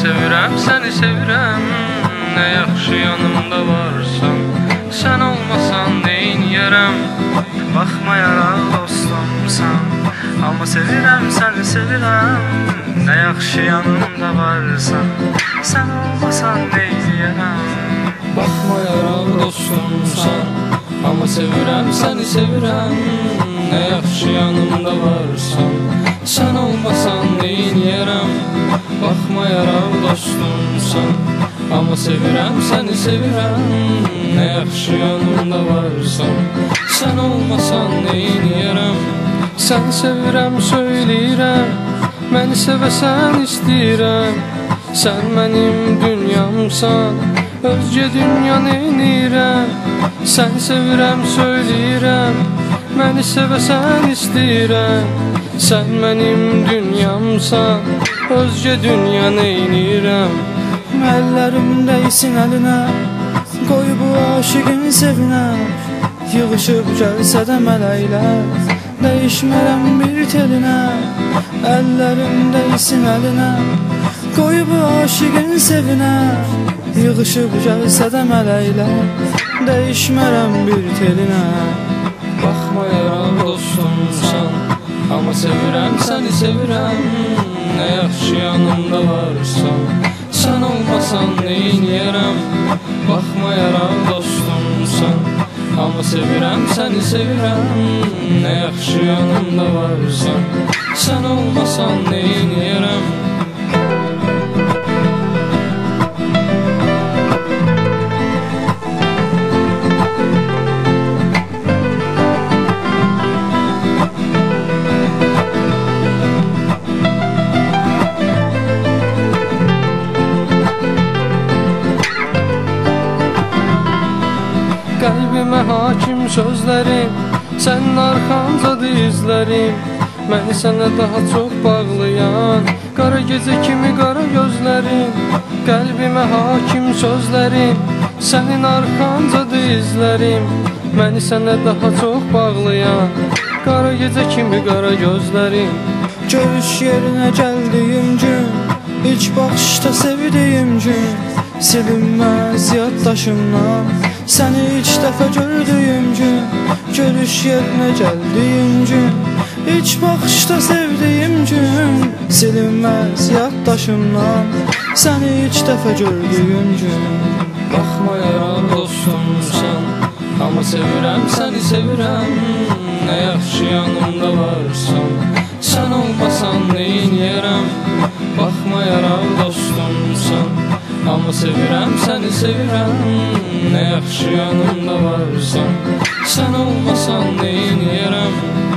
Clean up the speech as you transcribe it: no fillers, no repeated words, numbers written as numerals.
sevirəm, səni sevirəm, nə yaxşı yanımda varsan. Sən olmasan neyniyərəm, baxmayaraq dostumsan. Amma sevirəm, səni sevirəm, nə yaxşı yanımda varsan. Sən olmasan neyniyərəm, baxmayaraq dostumsan. Amma sevirəm, səni sevirəm, nə yaxşı yanımda varsan. Sən olmasan neyniyərəm, baxmayaraq dostumsan. Amma sevirəm, səni sevirəm, nə yaxşı yanımda varsan. Sən olmasan neyniyərəm. Səni sevirəm, söyləyirəm, məni sevəsən istəyirəm. Sən mənim dünyamsan, özgə dünya neynirəm. Səni sevirəm, söyləyirəm, məni sevəsən istəyirəm. Sən mənim dünyamsan, özgə dünya neynirəm. Əllərimdəysin əlinə, qoy bu aşiqin sevinə. Yığışıb gəlsə də mələklər, dəyişmərəm bir telinə. Əllərimdəysin əlinə, qoy bu aşiqin sevinə. Yığışıb gəlsə də mələklər, dəyişmərəm bir telinə. Baxmayaraq dostumsan, amma sevirəm, səni sevirəm, nə yaxşı yanımda varsan. Sən olmasan neyniyərəm, baxmayaraq dostumsan. Amma sevirəm, səni sevirəm, nə yaxşı yanımda varsan. Sən olmasan neyniyərəm. Qəlbimə hakim sözlərim, sənin arxancadır izlərim. Məni sənə daha çox bağlayan, qara gecə kimi qara gözlərim. Qəlbimə hakim sözlərim, sənin arxancadır izlərim. Məni sənə daha çox bağlayan, qara gecə kimi qara gözlərim. Görüş yerinə gəldiyim gün, ilk baxışda sevdiyim gün, silinməz yaddaşımdan səni ilk dəfə gördüyüm gün. Görüş yerinə gəldiyim gün, ilk baxışda sevdiyim gün, silinməz yaddaşımdan səni ilk dəfə gördüyüm gün. Baxmayaraq dostumsan, amma sevirəm, səni sevirəm, nə yaxşı yanımda varsan. Sən olmasan neyniyərəm, baxmayaraq dostumsan. Amma sevirəm, səni sevirəm, nə yaxşı yanımda varsan. Sən olmasan neyniyərəm.